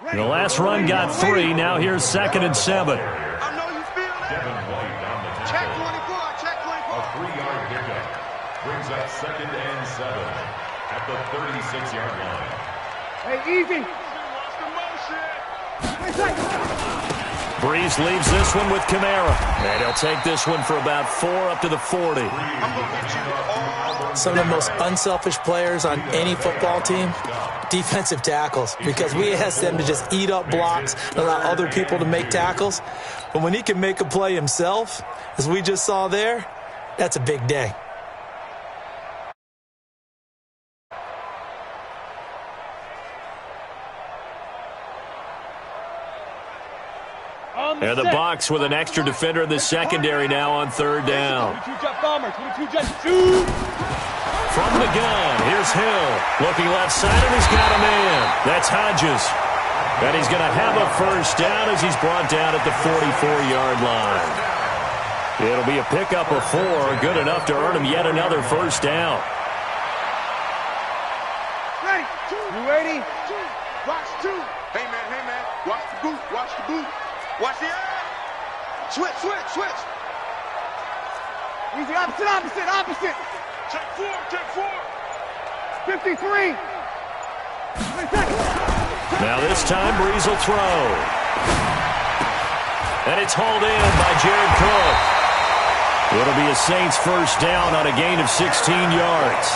The last run got 3. Now here's 2nd and 7. I know you feel that. Check 24. Check 24. A 3-yard pickup brings up 2nd and 7 at the 36-yard line. Hey, easy. Breeze leaves this one with Kamara. And he'll take this one for about 4 up to the 40. Some of the most unselfish players on any football team, defensive tackles, because we ask them to just eat up blocks and allow other people to make tackles. But when he can make a play himself, as we just saw there, that's a big day. And the Bucs with an extra defender in the secondary now on 3rd down. From the gun, here's Hill. Looking left side, and he's got a man. That's Hodges. And he's going to have a first down as he's brought down at the 44-yard line. It'll be a pickup of 4, good enough to earn him yet another first down. Ready? You ready? Watch 2. Hey, man. Watch the boot. Watch the boot. Watch the eye. Switch. Easy, opposite. Check 4. 53. Now this time, Breeze will throw. And it's hauled in by Jared Cook. It'll be a Saints first down on a gain of 16 yards.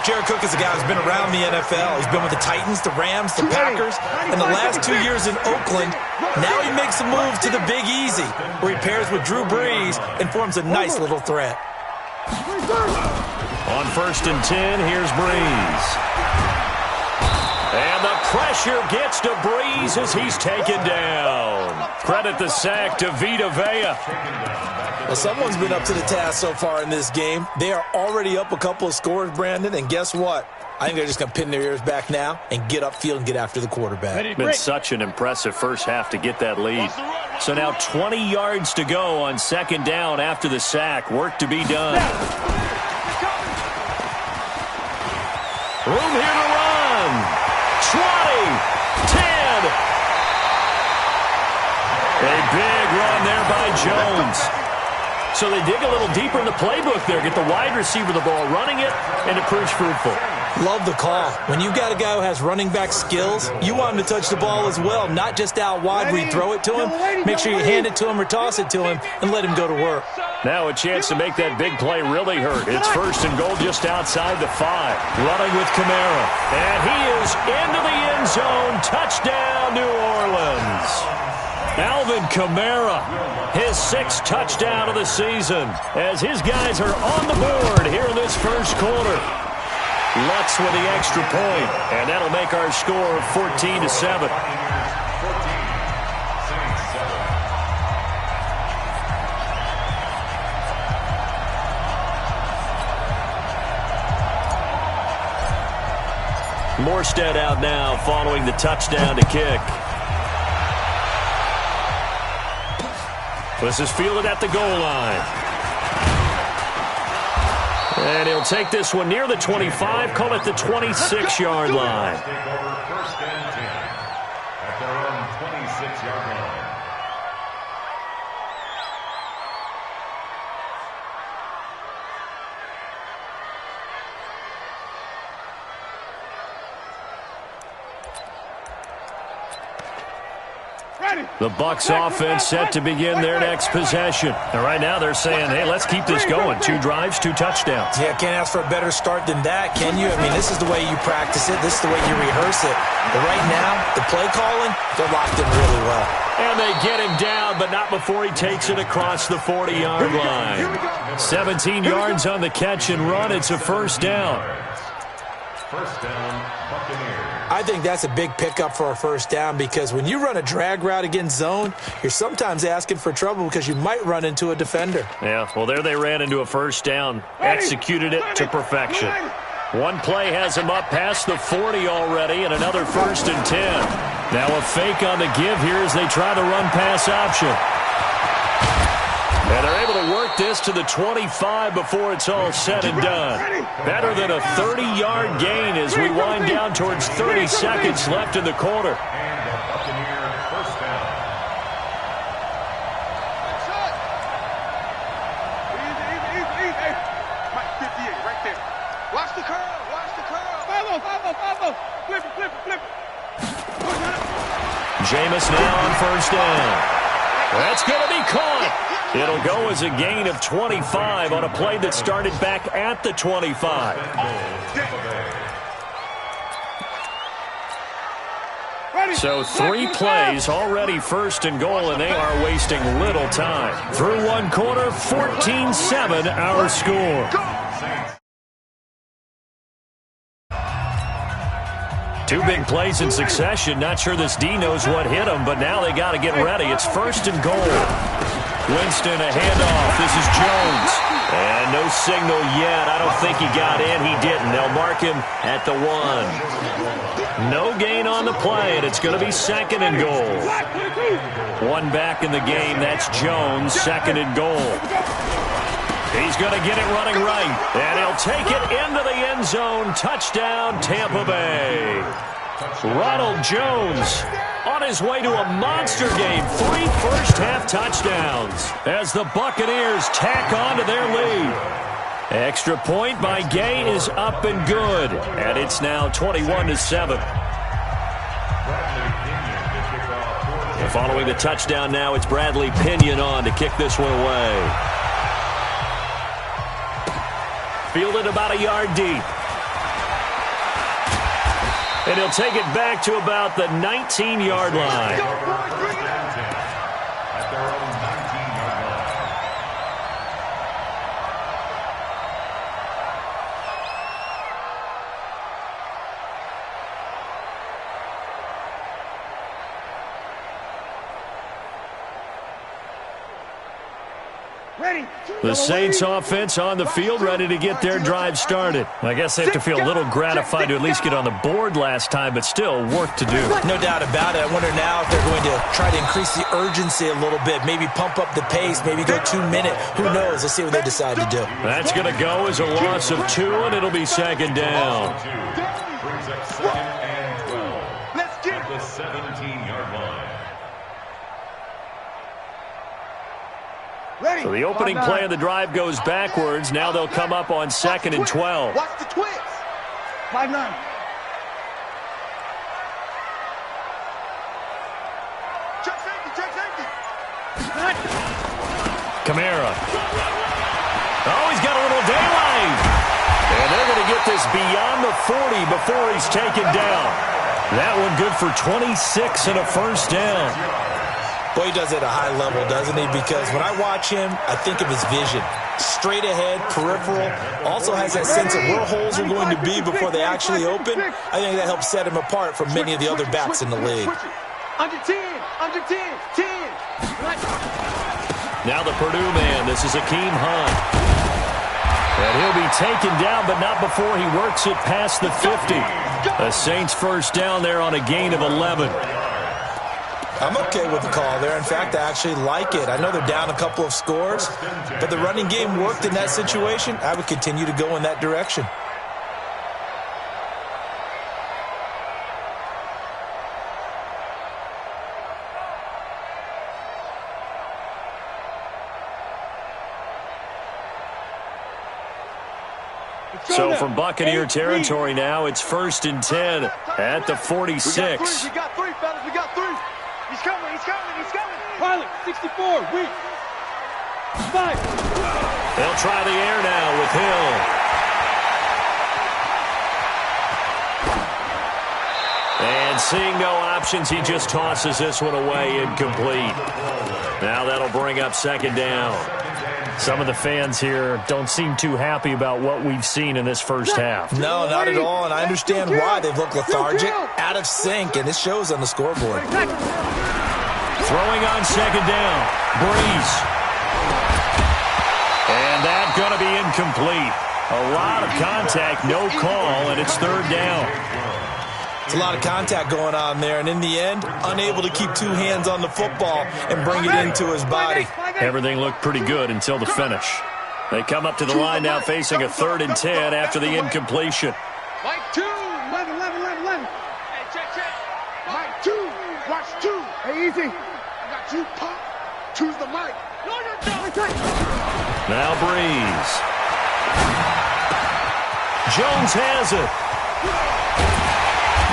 Jared Cook is a guy who's been around the NFL. He's been with the Titans, the Rams, the Packers, and the last 2 years in Oakland. Now he makes a move to the Big Easy, where he pairs with Drew Brees and forms a nice little threat. On 1st and 10, here's Breeze. And the pressure gets to Breeze as he's taken down. Credit the sack to Vita Vea. Well, someone's been up to the task so far in this game. They are already up a couple of scores, Brandon, and guess what? I think they're just going to pin their ears back now and get upfield and get after the quarterback. Been such an impressive first half to get that lead. So now 20 yards to go on 2nd down after the sack. Work to be done. Room here to run. 20, 10. A big run there by Jones. So they dig a little deeper in the playbook there, get the wide receiver the ball, running it, and it proves fruitful. Love the call. When you've got a guy who has running back skills, you want him to touch the ball as well, not just out wide where you throw it to him. Make sure you hand it to him or toss it to him and let him go to work. Now a chance to make that big play really hurt. It's 1st and goal just outside the 5. Running with Kamara. And he is into the end zone. Touchdown, New Orleans. Alvin Kamara, his 6th touchdown of the season, as his guys are on the board here in this first quarter. Lutz with the extra point, and that'll make our score 14-7. Morstead out now following the touchdown to kick. This is fielded at the goal line. And he'll take this one near the 25, call it the 26-yard line. Take over 1st and 10 at their own 26-yard line. The Bucs offense set to begin their next possession. And right now they're saying, hey, let's keep this going. 2 drives, 2 touchdowns. Yeah, can't ask for a better start than that, can you? I mean, this is the way you practice it. This is the way you rehearse it. But right now, the play calling, they're locked in really well. And they get him down, but not before he takes it across the 40-yard line. 17 yards on the catch and run. It's a first down. First down, Buccaneers. I think that's a big pickup for a first down because when you run a drag route against zone, you're sometimes asking for trouble because you might run into a defender. Yeah, well, there they ran into a first down, executed it to perfection. One play has him up past the 40 already, and another 1st and 10. Now a fake on the give here as they try the run-pass option. And they're able to work get this to the 25 before it's all said and done. Better than a 30-yard gain as we wind down towards 30 seconds left in the quarter. And the Buccaneer first down. Easy. Mike 58 right there. Watch the curl. Follow. Flip it. Jameis now on first down. That's going to be caught. It'll go as a gain of 25 on a play that started back at the 25. So 3 plays already first and goal, and they are wasting little time. Through one quarter, 14-7 our score. 2 big plays in succession. Not sure this D knows what hit him, but now they got to get ready. It's first and goal. Winston, a handoff. This is Jones. And no signal yet. I don't think he got in. He didn't. They'll mark him at the 1. No gain on the play, and it's going to be second and goal. 1 back in the game. That's Jones, second and goal. He's going to get it running right, and he'll take it into the end zone. Touchdown, Tampa Bay. Ronald Jones on his way to a monster game. 3 first-half touchdowns as the Buccaneers tack on to their lead. Extra point by Gay is up and good, and it's now 21-7. Following the touchdown now, it's Bradley Pinion on to kick this one away. Fielded about a yard deep. And he'll take it back to about the 19-yard line. The Saints offense on the field, ready to get their drive started. I guess they have to feel a little gratified to at least get on the board last time, but still work to do. No doubt about it. I wonder now if they're going to try to increase the urgency a little bit, maybe pump up the pace, maybe go 2-minute. Who knows? Let's see what they decide to do. That's going to go as a loss of 2, and it'll be second down. Brings up second and 12 at the 17-yard line. So the opening play of the drive goes backwards. Now they'll come up on second and 12. Watch the twist. 5-9. Check safety. Kamara. Oh, he's got a little daylight. And they're going to get this beyond the 40 before he's taken down. That one good for 26 and a first down. Boy, he does it at a high level, doesn't he? Because when I watch him, I think of his vision. Straight ahead, peripheral. Also has that sense of where holes are going to be before they actually open. I think that helps set him apart from many of the other backs in the league. Under 10. 10. Now the Purdue man. This is Akeem Hunt. And he'll be taken down, but not before he works it past the 50. The Saints first down there on a gain of 11. I'm okay with the call there. In fact, I actually like it. I know they're down a couple of scores, but the running game worked in that situation. I would continue to go in that direction. So from Buccaneer territory now, it's first and 10 at the 46. We got 3, fellas. We got 3. He's coming. Pilot, 64, weak. 5. They'll try the air now with Hill. And seeing no options, he just tosses this one away incomplete. Now that'll bring up second down. Some of the fans here don't seem too happy about what we've seen in this first half. No, not at all, and I understand why. They've looked lethargic, out of sync, and it shows on the scoreboard. Throwing on second down, Breeze. And that's going to be incomplete. A lot of contact, no call, and it's third down. It's a lot of contact going on there, and in the end, unable to keep 2 hands on the football and bring it into his body. Everything looked pretty good until the finish. They come up to the line now facing a 3rd and 10 after the incompletion. Mike 2. 11. Hey, check. Mike 2. Watch 2. Hey, easy. I got you, Pop. Choose the mic. No, you're done. Now Breeze. Jones has it.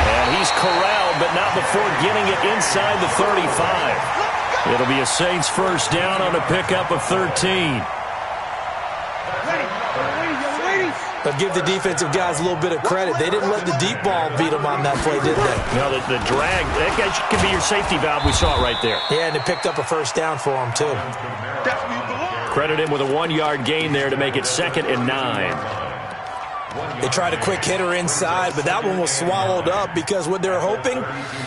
And he's corralled, but not before getting it inside the 35. It'll be a Saints first down on a pickup of 13. But give the defensive guys a little bit of credit. They didn't let the deep ball beat them on that play, did they? No, the drag, that could be your safety valve. We saw it right there. Yeah, and it picked up a first down for them, too. Credit him with a 1-yard gain there to make it 2nd and 9. They tried a quick hitter inside, but that one was swallowed up because what they're hoping,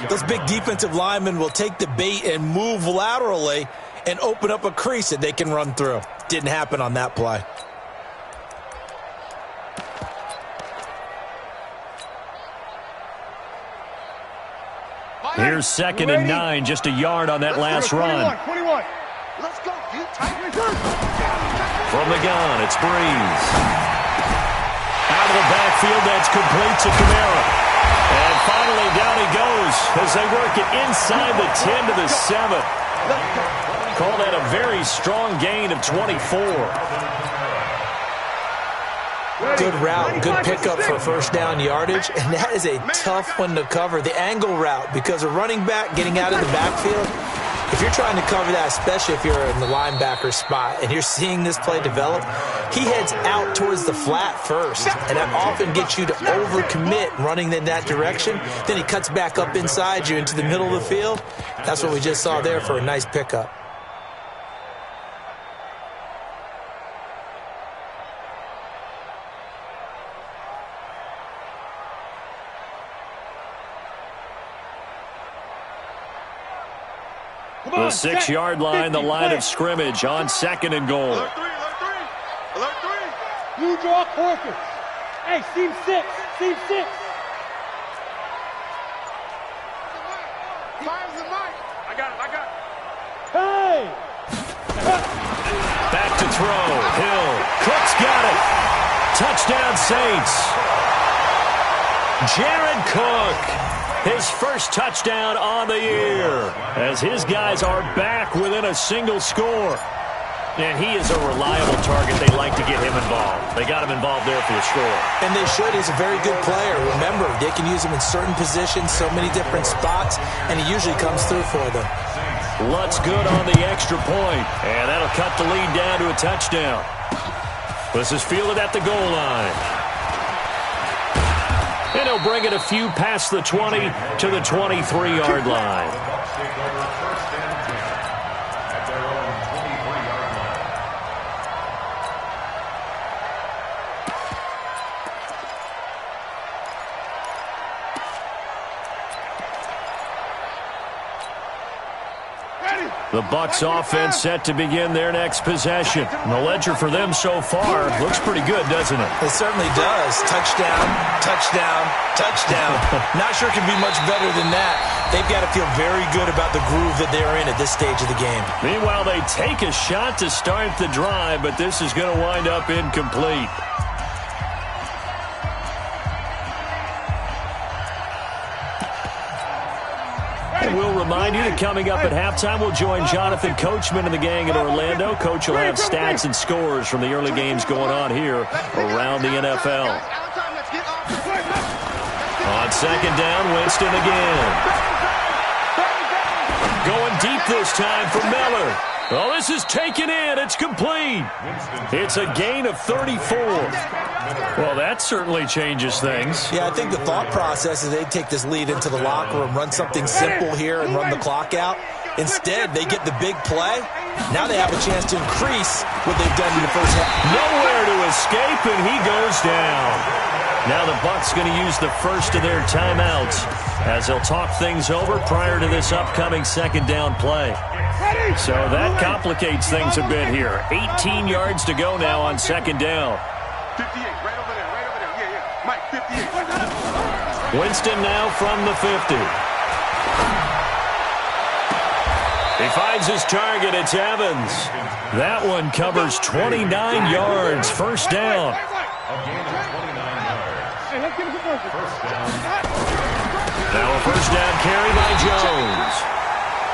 those big defensive linemen will take the bait and move laterally and open up a crease that they can run through. Didn't happen on that play. Here's 2nd and 9, just a yard on that last run. 21. Let's go. From the gun, it's Breeze. Out of the backfield, that's complete to Kamara. And finally, down he goes as they work it inside the 10 to the 7. Call that a very strong gain of 24. Good route, good pickup for first down yardage, and that is a tough one to cover, the angle route, because a running back getting out of the backfield, if you're trying to cover that, especially if you're in the linebacker spot and you're seeing this play develop, he heads out towards the flat first, and that often gets you to overcommit running in that direction. Then he cuts back up inside you into the middle of the field. That's what we just saw there for a nice pickup. The 6-yard line, the line of scrimmage on 2nd and goal. Alert 3. You draw quarters. Hey, seam 6. Fire's the mic. I got it. Hey! Back to throw. Hill. Cook's got it. Touchdown Saints. Jared Cook. His first touchdown on the year as his guys are back within a single score. And he is a reliable target. They like to get him involved. They got him involved there for the score. And they should. He's a very good player. Remember, they can use him in certain positions, so many different spots, and he usually comes through for them. Lutz good on the extra point, and that'll cut the lead down to a touchdown. This is fielded at the goal line. And he'll bring it a few past the 20 to the 23-yard line. The Bucs offense set to begin their next possession. And the ledger for them so far looks pretty good, doesn't it? It certainly does. Touchdown, touchdown, touchdown. Not sure it can be much better than that. They've got to feel very good about the groove that they're in at this stage of the game. Meanwhile, they take a shot to start the drive, but this is going to wind up incomplete. We'll remind you that coming up at halftime, we'll join Jonathan Coachman and the gang in Orlando. Coach will have stats and scores from the early games going on here around the NFL. On 2nd down, Winston again. Going deep this time for Miller. Oh, this is taken in. It's complete. It's a gain of 34. Well, that certainly changes things. Yeah, I think the thought process is they take this lead into the locker room, run something simple here and run the clock out. Instead, they get the big play. Now they have a chance to increase what they've done in the first half. Nowhere to escape, and he goes down. Now the Bucs going to use the first of their timeouts as they'll talk things over prior to this upcoming 2nd down play. So that complicates things a bit here. 18 yards to go now on 2nd down. 58, right over there. Yeah. Mike, 58. Winston now from the 50. He finds his target. It's Evans. That one covers 29 yards. First down. Now a first down carry by Jones.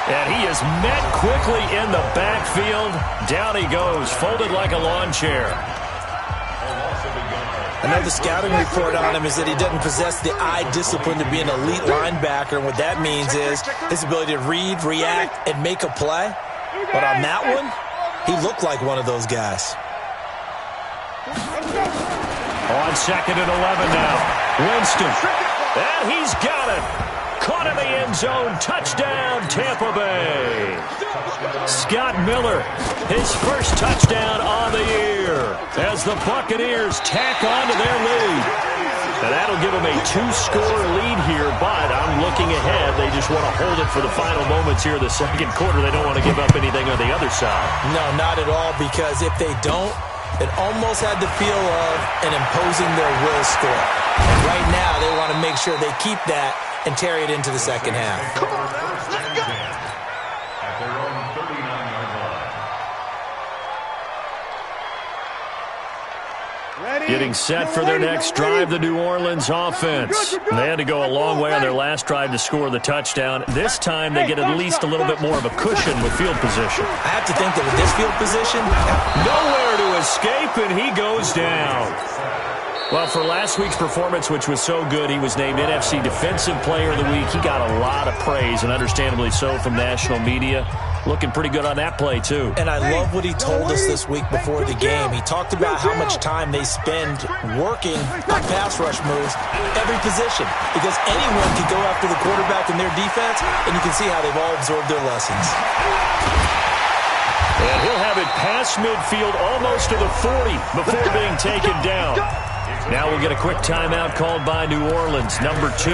And he is met quickly in the backfield. Down he goes, folded like a lawn chair. I know the scouting report on him is that he doesn't possess the eye discipline to be an elite linebacker. And what that means is his ability to read, react, and make a play. But on that one, he looked like one of those guys. On 2nd and 11 now. Winston. And he's got it. Caught in the end zone. Touchdown, Tampa Bay. Scott Miller, his first touchdown on the year as the Buccaneers tack on to their lead. And that'll give them a 2-score lead here, but I'm looking ahead. They just want to hold it for the final moments here in the second quarter. They don't want to give up anything on the other side. No, not at all, because if they don't, it almost had the feel of an imposing their will score. And right now, they want to make sure they keep that and carry it into the second half. Come on, let's go. At their own 39-yard line. Getting set for their next drive, the New Orleans offense. They had to go a long way on their last drive to score the touchdown. This time, they get at least a little bit more of a cushion with field position. I have to think that with this field position, Nowhere to escape, and he goes down. Well, for last week's performance, which was so good, he was named NFC Defensive Player of the Week. He got a lot of praise, and understandably so, from national media. Looking pretty good on that play, too. and I love what he told us this week before the game. He talked about how much time they spend working on pass rush moves, every position, because anyone can go after the quarterback in their defense, and you can see how they've all absorbed their lessons. And he'll have it past midfield almost to the 40 before being taken down. Now we'll get a quick timeout called by New Orleans, number 2,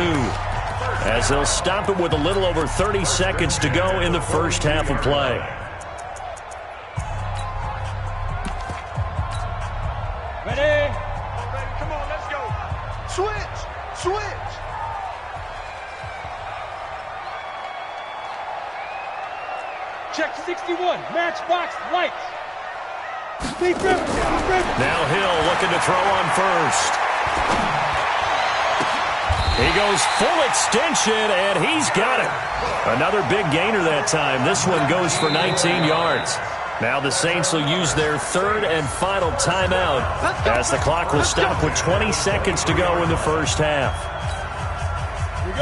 as they'll stop it with a little over 30 seconds to go in the first half of play. Ready? Come on, let's go. Switch. Check 61, matchbox lights. Now Hill looking to throw on first. He goes full extension, and he's got it. Another big gainer that time. This one goes for 19 yards. Now the Saints will use their third and final timeout as the clock will stop with 20 seconds to go in the first half.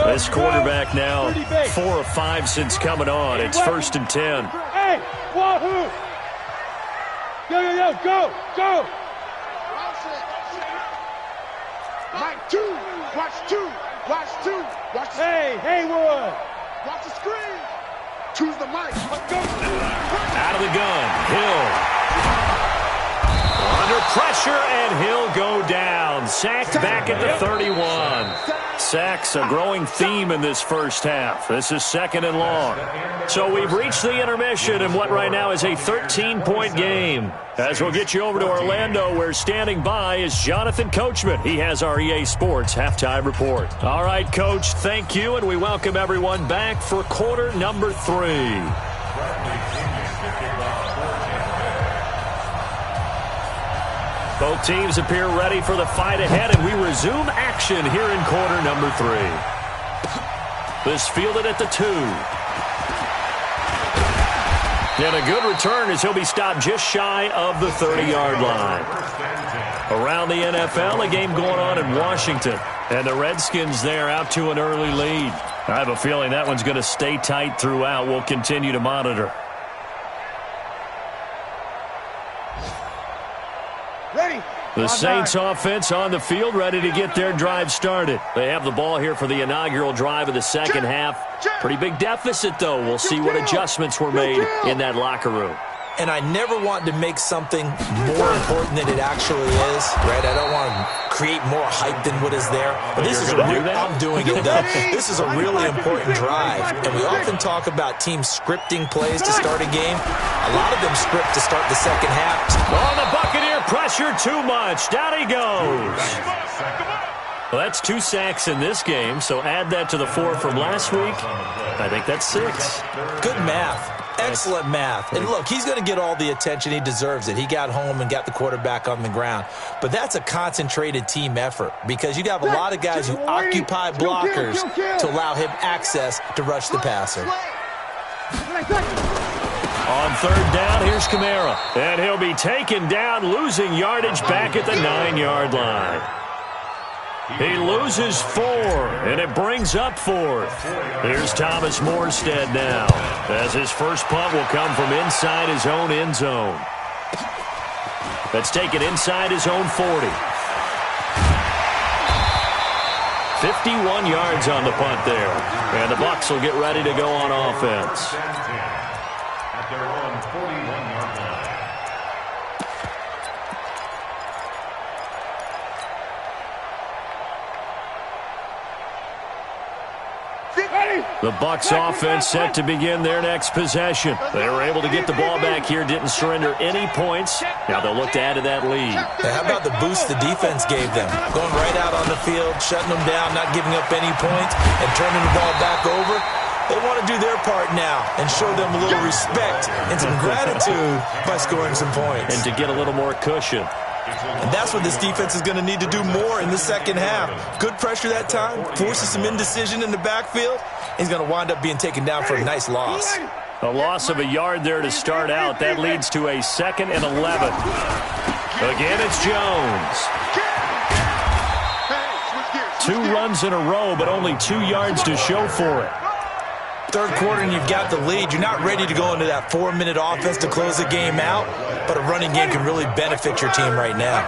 This quarterback now 4 of 5 since coming on. It's 1st and 10. Hey, wahoo! Go! Mike 2, watch two. Hey, Haywood! Watch the screen. Choose the mic. Let's go. Out of the gun, Hill. Under pressure, and he'll go down. Sacked back at the 31. Sacks a growing theme in this first half. This is 2nd and long. So we've reached the intermission in what right now is a 13-point game. As we'll get you over to Orlando, where standing by is Jonathan Coachman. He has our EA Sports halftime report. All right, Coach, thank you, and we welcome everyone back for quarter number 3. Both teams appear ready for the fight ahead, and we resume action here in quarter number 3. This fielded at the 2. And a good return as he'll be stopped just shy of the 30-yard line. Around the NFL, a game going on in Washington. And the Redskins there out to an early lead. I have a feeling that one's going to stay tight throughout. We'll continue to monitor. Ready. The Saints offense on the field, ready to get their drive started. They have the ball here for the inaugural drive of the second half. Pretty big deficit, though. We'll see what adjustments were made in that locker room. And I never want to make something more important than it actually is, right? I don't want to create more hype than what is there. But this is I'm doing it, though. This is a really important drive. And we often talk about teams scripting plays to start a game. A lot of them script to start the second half. Oh, the Buccaneer pressure too much. Down he goes. Well, that's 2 sacks in this game, so add that to the 4 from last week. I think that's 6. Good math. Excellent math. And look, he's going to get all the attention. He deserves it. He got home and got the quarterback on the ground. But that's a concentrated team effort because you have a lot of guys who occupy blockers to allow him access to rush the passer. On third down, here's Kamara. And he'll be taken down, losing yardage back at the 9-yard line. He loses 4, and it brings up 4th. Here's Thomas Morstead now, as his first punt will come from inside his own end zone. That's taken inside his own 40. 51 yards on the punt there. And the Bucs will get ready to go on offense. At their own 41-yard line. The Bucs offense set to begin their next possession. They were able to get the ball back here, didn't surrender any points. Now they'll look to add to that lead. Hey, how about the boost the defense gave them? Going right out on the field, shutting them down, not giving up any points, and turning the ball back over. They want to do their part now and show them a little respect and some gratitude by scoring some points. And to get a little more cushion. And that's what this defense is going to need to do more in the second half. Good pressure that time, forces some indecision in the backfield. He's going to wind up being taken down for a nice loss. A loss of a yard there to start out. That leads to a 2nd and 11. Again, it's Jones. 2 runs in a row, but only 2 yards to show for it. Third quarter and you've got the lead. You're not ready to go into that 4-minute offense to close the game out, but a running game can really benefit your team right now.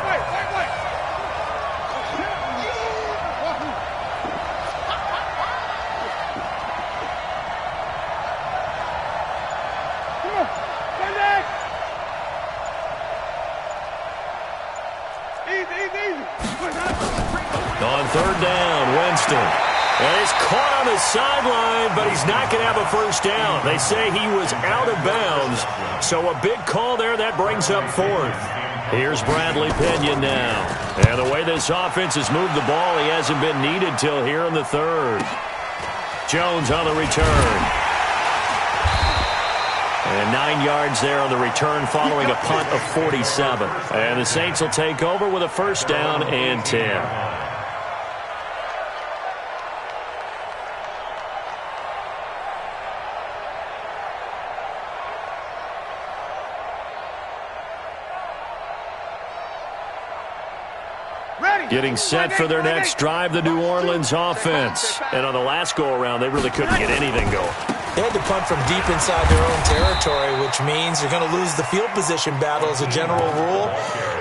On third down, Winston. And he's caught on the sideline, but he's not going to have a first down. They say he was out of bounds. So a big call there. That brings up 4th. Here's Bradley Pinion now. And the way this offense has moved the ball, he hasn't been needed till here in the 3rd. Jones on the return. And 9 yards there on the return following a punt of 47. And the Saints will take over with a first down and 10. Getting set for their next drive, the New Orleans offense. And on the last go-around, they really couldn't get anything going. They had to punt from deep inside their own territory, which means you're going to lose the field position battle as a general rule.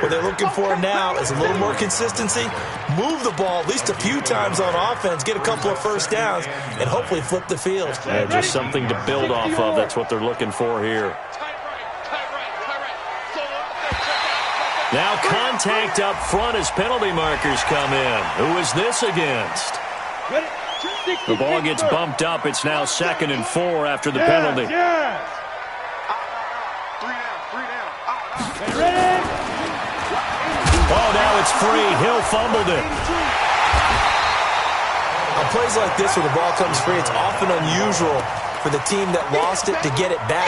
What they're looking for now is a little more consistency, move the ball at least a few times on offense, get a couple of first downs, and hopefully flip the field. Just something to build off of. That's what they're looking for here. Now contact up front as penalty markers come in. Who is this against? The ball gets bumped up. It's now 2nd and 4 after the penalty. 3 down. Oh, now it's free. Hill fumbled it. On plays like this where the ball comes free, it's often unusual for the team that lost it to get it back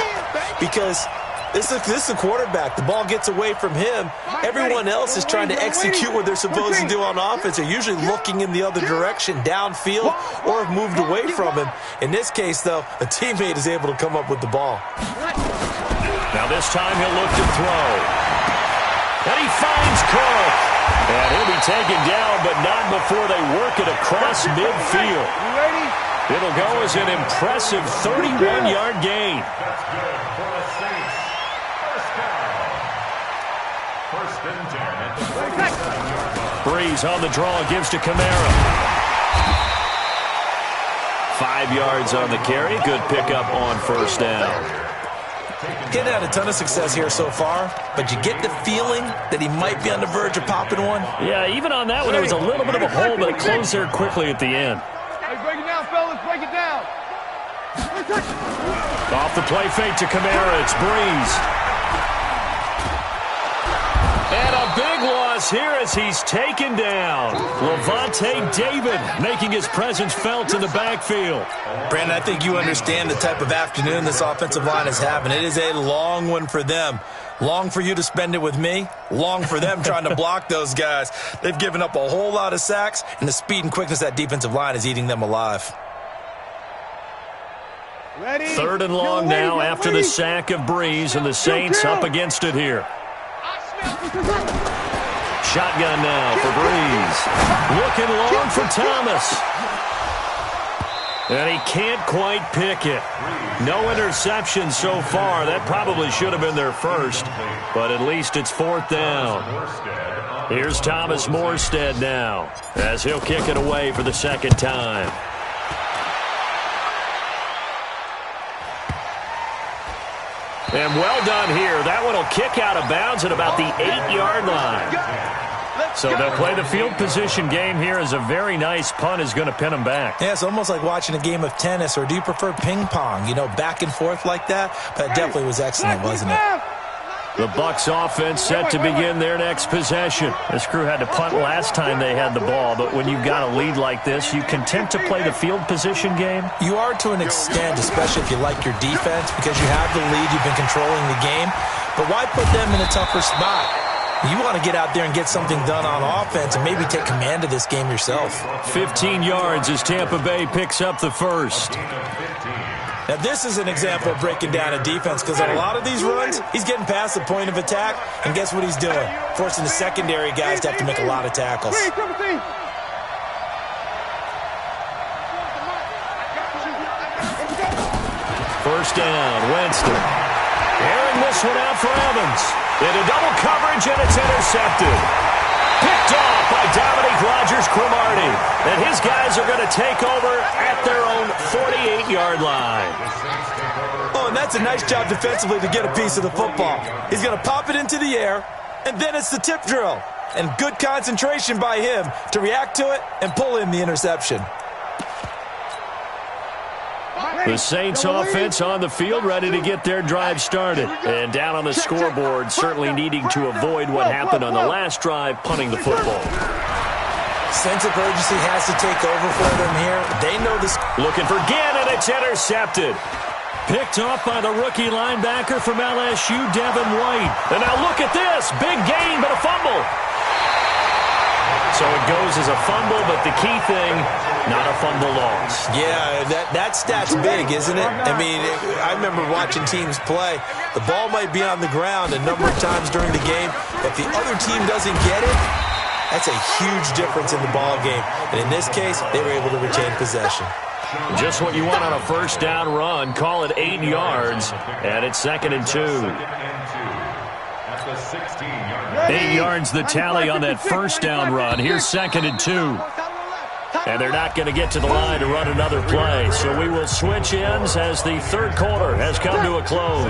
because this is a quarterback. The ball gets away from him. Everyone else is trying to execute what they're supposed to do on offense. They're usually looking in the other direction, downfield, or have moved away from him. In this case, though, a teammate is able to come up with the ball. Now this time he'll look to throw. And he finds Cook. And he'll be taken down, but not before they work it across midfield. It'll go as an impressive 31-yard gain. That's good for the Saints. First and 10 at the 47-yard line. Breeze on the draw, gives to Kamara. 5 yards on the carry. Good pickup on first down. Getting had a ton of success here so far, but you get the feeling that he might be on the verge of popping one. Yeah, even on that one, there was a little bit of a hole, but it closed there quickly at the end. Hey, break it down, fellas. Break it down. Off the play fake to Kamara. It's Breeze. And a big loss loss here as he's taken down. Levante David making his presence felt in the backfield. Brandon, I think you understand the type of afternoon this offensive line is having. It is a long one for them. Long for you to spend it with me. Long for them trying to block those guys. They've given up a whole lot of sacks, and the speed and quickness of that defensive line is eating them alive. Ready? 3rd and long now after the sack of Breeze, and the Saints up against it here. Shotgun now for Breeze. Looking long for Thomas. And he can't quite pick it. No interception so far. That probably should have been their first, but at least it's 4th down. Here's Thomas Morstead now as he'll kick it away for the 2nd time. And well done here. That one will kick out of bounds at about the 8-yard line. So they'll play the field position game here as a very nice punt is going to pin them back. Yeah, it's almost like watching a game of tennis, or do you prefer ping pong? You know, back and forth like that? But it definitely was excellent, wasn't it? The Bucs offense set to begin their next possession. This crew had to punt last time they had the ball, but when you've got a lead like this, you content to play the field position game? You are to an extent, especially if you like your defense, because you have the lead, you've been controlling the game. But why put them in a tougher spot? You want to get out there and get something done on offense and maybe take command of this game yourself. 15 yards as Tampa Bay picks up the first. Now, this is an example of breaking down a defense, because on a lot of these runs, he's getting past the point of attack, and guess what he's doing? Forcing the secondary guys to have to make a lot of tackles. First down, Winston. Airing this one out for Evans. Into double coverage, and it's intercepted. Picked off by Dominique Rodgers-Cromartie. And his guys are going to take over at their own 48-yard line. Oh, and that's a nice job defensively to get a piece of the football. He's going to pop it into the air, and then it's the tip drill. And good concentration by him to react to it and pull in the interception. The Saints offense on the field, ready to get their drive started. And down on the scoreboard, certainly needing to avoid what happened on the last drive, punting the football. Sense of urgency has to take over for them here. They know this. Looking for Ginn, and it's intercepted. Picked off by the rookie linebacker from LSU, Devin White. And now look at this. Big gain, but a fumble. So it goes as a fumble, but the key thing, not a fumble loss. Yeah, that stat's big, isn't it? I mean, I remember watching teams play. The ball might be on the ground a number of times during the game, but if the other team doesn't get it, that's a huge difference in the ball game. And in this case, they were able to retain possession. Just what you want on a first down run. Call it 8 yards, and it's 2nd and 2. 8 yards the tally on that first down run. Here's 2nd and 2. And they're not going to get to the line to run another play. So we will switch ends as the third quarter has come to a close.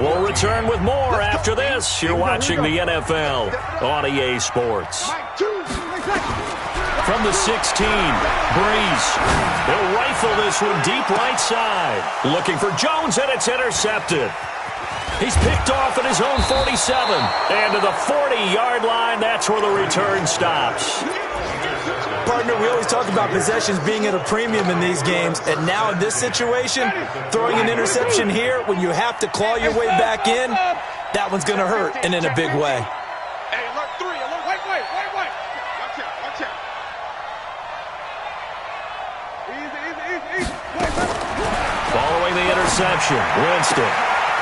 We'll return with more after this. You're watching the NFL on EA Sports. From the 16, Breeze. He'll rifle this one deep right side. Looking for Jones, and it's intercepted. He's picked off at his own 47. And to the 40-yard line, that's where the return stops. Partner, we always talk about possessions being at a premium in these games, and now in this situation, throwing an interception here when you have to claw your way back in, that one's going to hurt, and in a big way. Hey, alert 3, alert, wait. Watch out. Easy. Following the interception, Winston.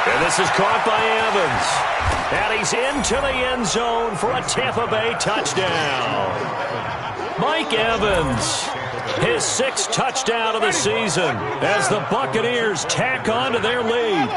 And this is caught by Evans. And he's into the end zone for a Tampa Bay touchdown. Mike Evans, his 6th touchdown of the season as the Buccaneers tack on to their lead.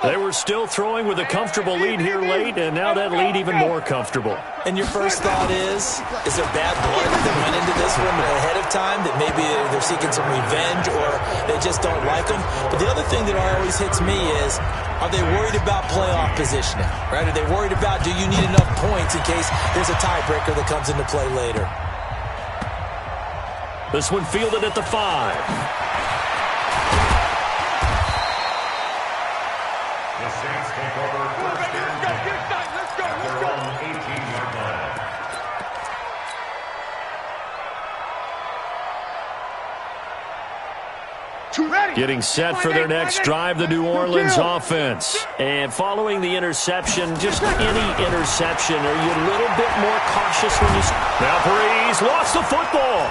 They were still throwing with a comfortable lead here late, and now that lead even more comfortable. And your first thought is there bad blood that went into this one ahead of time, that maybe they're seeking some revenge or they just don't like them? But the other thing that always hits me is, are they worried about playoff positioning? Right? Are they worried about, do you need enough points in case there's a tiebreaker that comes into play later? This one fielded at the 5. The Saints take over first and 10 at their own 18-yard line. Getting set for their next drive, the New Orleans offense. And following the interception, just any interception, are you a little bit more cautious when you... Now Breeze lost the football.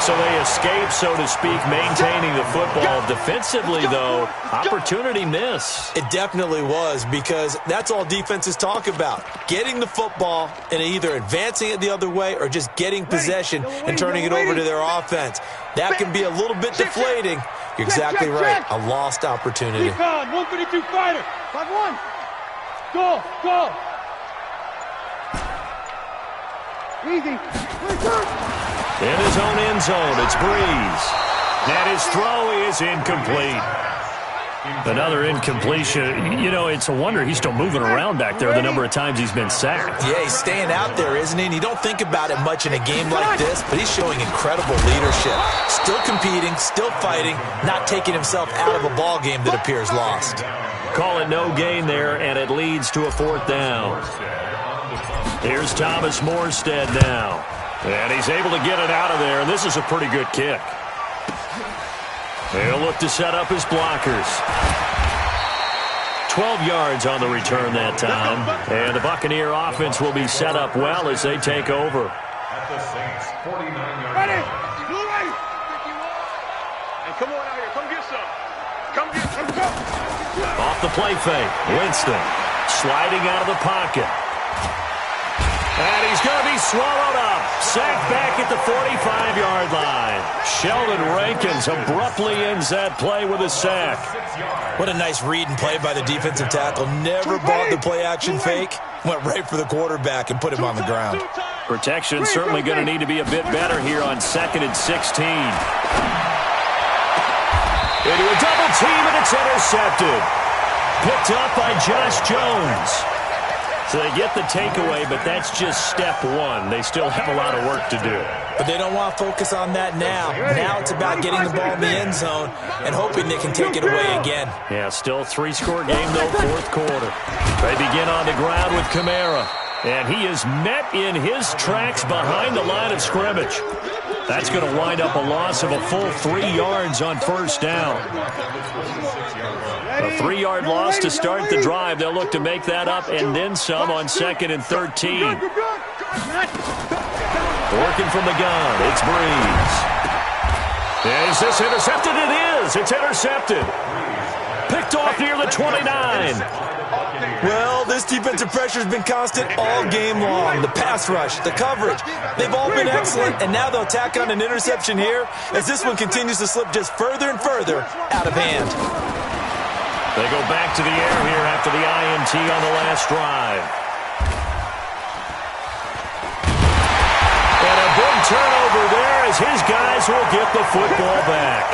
So they escape, so to speak, maintaining the football. Defensively, though, opportunity miss. It definitely was, because that's all defenses talk about. Getting the football and either advancing it the other way or just getting possession and turning it over to their offense. That can be a little bit deflating. You're exactly right. A lost opportunity. 152 fighter. 5-1. Go. Easy. In his own end zone, it's Breeze. And his throw is incomplete. Another incompletion. You know, it's a wonder he's still moving around back there the number of times he's been sacked. Yeah, he's staying out there, isn't he? And you don't think about it much in a game like this, but he's showing incredible leadership. Still competing, still fighting, not taking himself out of a ball game that appears lost. Call it no gain there, and it leads to a 4th down. Here's Thomas Morstead now. And he's able to get it out of there, and this is a pretty good kick. He'll look to set up his blockers. 12 yards on the return that time. And the Buccaneer offense will be set up well as they take over. At the Saints, 49-yard Ready. line. Blue right. Hey, come on out here. Come get some. Come get some. Off the play fake, Winston sliding out of the pocket. And he's going to be swallowed up. Sacked back at the 45-yard line. Sheldon Rankins abruptly ends that play with a sack. What a nice read and play by the defensive tackle. Never bought the play-action fake. Went right for the quarterback and put him on the ground. Protection certainly going to need to be a bit better here on 2nd and 16. Into a double team, and it's intercepted. Picked up by Josh Jones. So they get the takeaway, but that's just step one. They still have a lot of work to do. But they don't want to focus on that now. Now it's about getting the ball in the end zone and hoping they can take it away again. Yeah, still 3-score game, though, 4th quarter. They begin on the ground with Kamara. And he is met in his tracks behind the line of scrimmage. That's going to wind up a loss of a full 3 yards on 1st down. A 3-yard loss to start the drive. They'll look to make that up and then some on 2nd and 13. Working from the gun, it's Breeze. Is this intercepted? It is. It's intercepted. Picked off near the 29. Well, this defensive pressure has been constant all game long. The pass rush, the coverage, they've all been excellent, and now they'll tack on an interception here as this one continues to slip just further and further out of hand. They go back to the air here after the INT on the last drive. And a big turnover there as his guys will get the football back.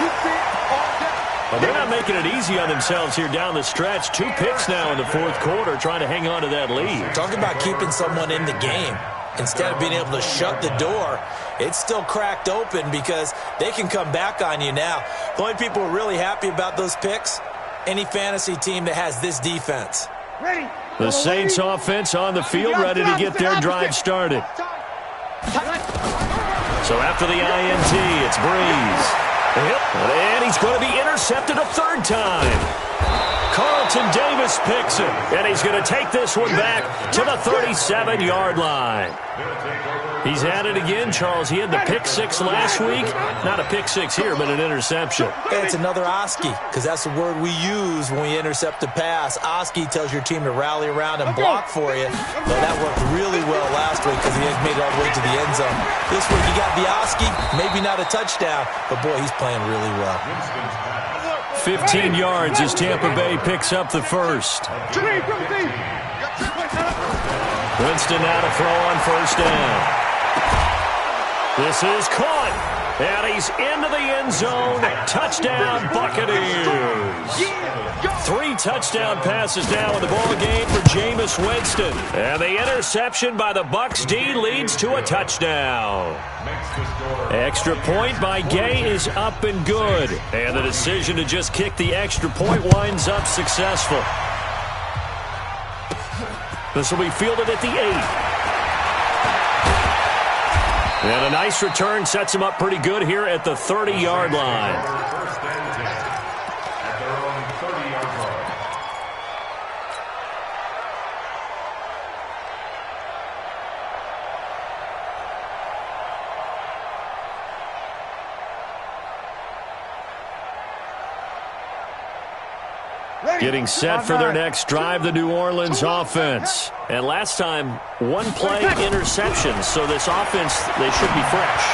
Well, they're not making it easy on themselves here down the stretch. 2 picks now in the 4th quarter trying to hang on to that lead. Talk about keeping someone in the game. Instead of being able to shut the door, it's still cracked open because they can come back on you now. The only people who are really happy about those picks, any fantasy team that has this defense. The Saints offense on the field ready to get their drive started. So after the INT, it's Breeze. And he's going to be intercepted a 3rd time. Carlton Davis picks it, and he's going to take this one back to the 37-yard line. He's at it again, Charles. He had the pick 6 last week. Not a pick 6 here, but an interception. Yeah, it's another Oski, because that's the word we use when we intercept a pass. Oski tells your team to rally around and block for you. Well, that worked really well last week because he has made it all the way to the end zone. This week he got the Oski, maybe not a touchdown, but boy, he's playing really well. 15 yards as Tampa Bay picks up the 1st. Winston now to throw on 1st down. This is caught, and he's into the end zone. Touchdown, Buccaneers. 3 touchdown passes now in the ball game for Jameis Winston. And the interception by the Bucs D leads to a touchdown. Extra point by Gay is up and good. And the decision to just kick the extra point winds up successful. This will be fielded at the 8. And a nice return sets him up pretty good here at the 30-yard line. First and 10 at their own 30-yard line. Getting set for their next drive, the New Orleans offense. And last time, one play interception, so this offense, they should be fresh.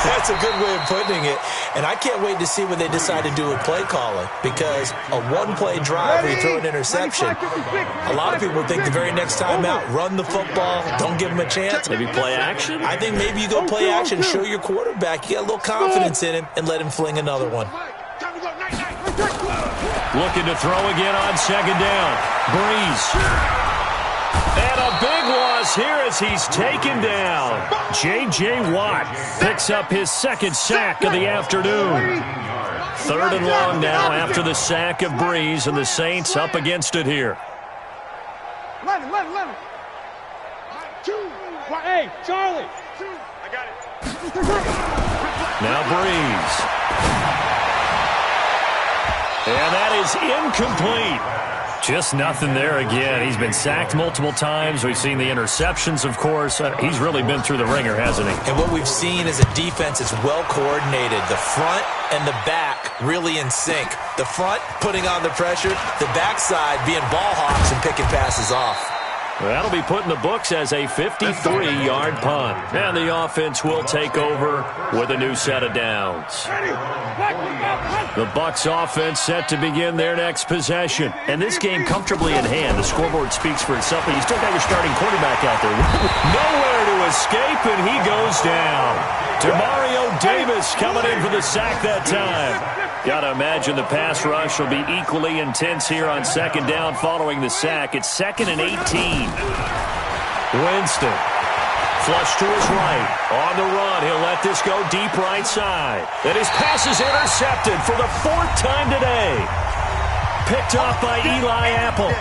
That's a good way of putting it. And I can't wait to see what they decide to do with play calling, because a one-play drive where you throw an interception, a lot of people think the very next time out, run the football, don't give them a chance. Maybe play action? I think maybe you go play action, show your quarterback, you got a little confidence in him, and let him fling another one. Looking to throw again on second down. Breeze. And a big loss here as he's taken down. J.J. Watt picks up his second sack of the afternoon. Third and long now after the sack of Breeze, and the Saints up against it here. 11. Hey, Charlie. I got it. Now Breeze. And that is incomplete. Just nothing there again. He's been sacked multiple times. We've seen the interceptions, of course. He's really been through the ringer, hasn't he? And what we've seen is a defense that's well coordinated. The front and the back really in sync. The front putting on the pressure, the backside being ball hawks and picking passes off. That'll be put in the books as a 53-yard punt. And the offense will take over with a new set of downs. The Bucs offense set to begin their next possession. And this game comfortably in hand. The scoreboard speaks for itself, but you still got your starting quarterback out there. Nowhere to escape, and he goes down. Demario Davis coming in for the sack that time. Got to imagine the pass rush will be equally intense here on second down following the sack. It's 2nd and 18. Winston. Flush to his right. On the run. He'll let this go deep right side. And his pass is intercepted for the 4th time today. Picked off by Eli Apple.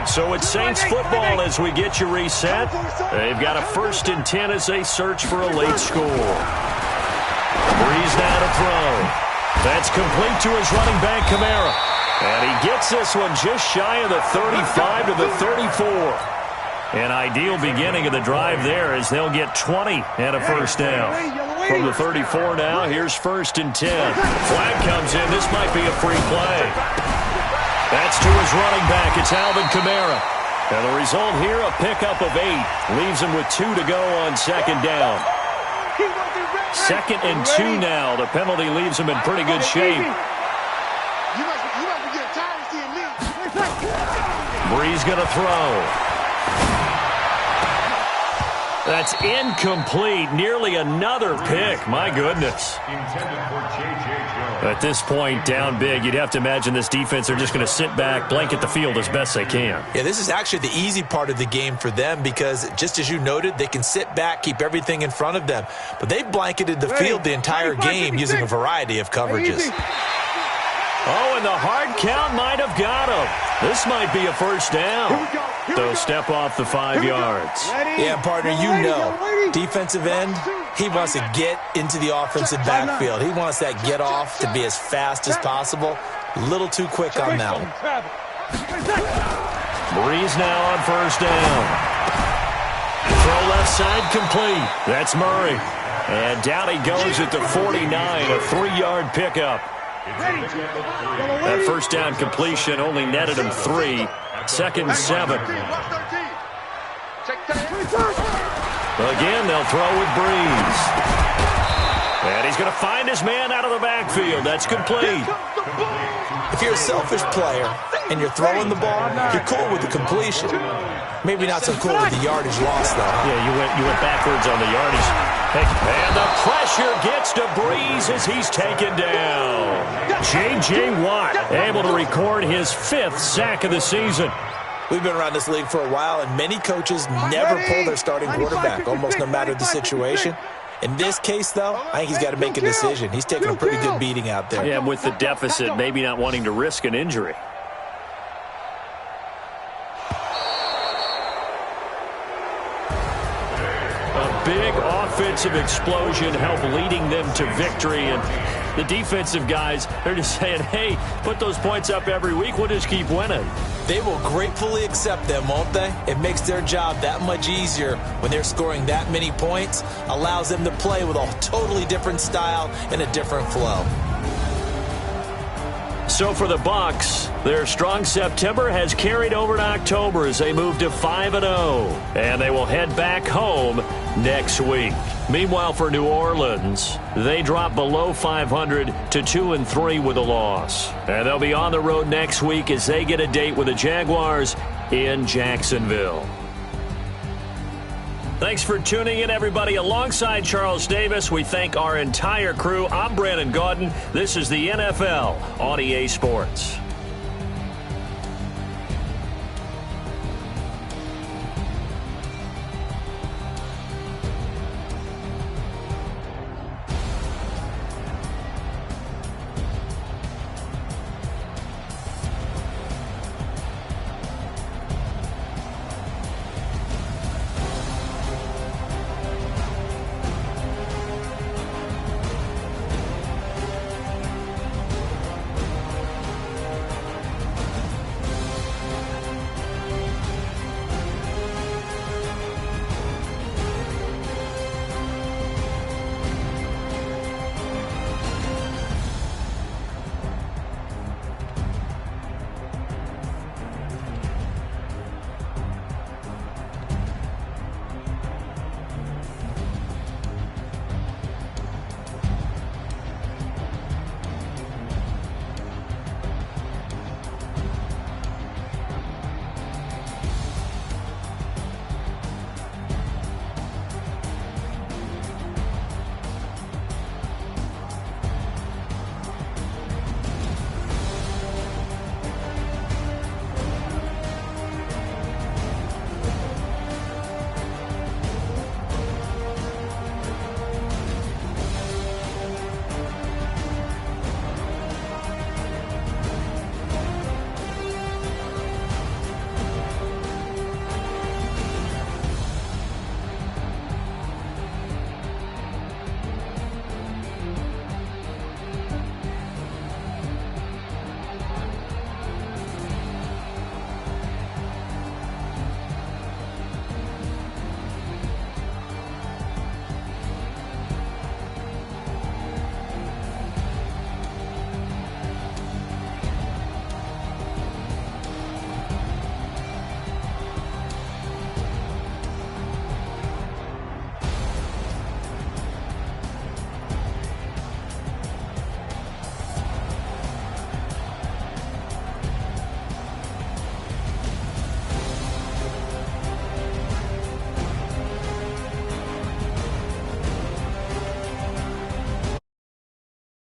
So it's Saints football as we get you reset. They've got a 1st and 10 as they search for a late score. Breeze now to throw. That's complete to his running back, Kamara. And he gets this one just shy of the 35 to the 34. An ideal beginning of the drive there as they'll get 20 and a first down. From the 34 now, here's 1st and 10. Flag comes in. This might be a free play. That's to his running back. It's Alvin Kamara. And the result here, a pickup of 8. Leaves him with 2 to go on second down. 2nd and 2 now. The penalty leaves him in pretty good shape. Breeze going to throw. That's incomplete. Nearly another pick. My goodness. At this point, down big, you'd have to imagine this defense are just going to sit back, blanket the field as best they can. Yeah, this is actually the easy part of the game for them because, just as you noted, they can sit back, keep everything in front of them. But they've blanketed the field the entire game using a variety of coverages. Oh, and the hard count might have got him. This might be a first down. They'll step off the 5 yards. Yeah, partner, you know, defensive end, he wants to get into the offensive backfield. He wants that get off to be as fast as possible. A little too quick on that one. Breeze now on first down. Throw left side complete. That's Murray. And down he goes at the 49, a 3-yard pickup. That first down completion only netted him 3. 2nd and 7. Again, they'll throw with Breeze. And he's going to find his man out of the backfield. That's complete. If you're a selfish player and you're throwing the ball, you're cool with the completion. Maybe not so cool with the yardage loss, though. Yeah, you went backwards on the yardage. And the pressure gets to Breeze as he's taken down. J.J. Watt able to record his 5th sack of the season. We've been around this league for a while, and many coaches never pull their starting quarterback, almost no matter the situation. In this case, though, I think he's got to make a decision. He's taking a pretty good beating out there. Yeah, with the deficit, maybe not wanting to risk an injury. A big offensive explosion helped leading them to victory. And the defensive guys, they're just saying, hey, put those points up every week. We'll just keep winning. They will gratefully accept them, won't they? It makes their job that much easier when they're scoring that many points. Allows them to play with a totally different style and a different flow. So for the Bucs, their strong September has carried over to October as they move to 5-0. And they will head back home next week. Meanwhile, for New Orleans, they drop below 500 to 2-3 with a loss. And they'll be on the road next week as they get a date with the Jaguars in Jacksonville. Thanks for tuning in, everybody. Alongside Charles Davis, we thank our entire crew. I'm Brandon Gaudin. This is the NFL on EA Sports.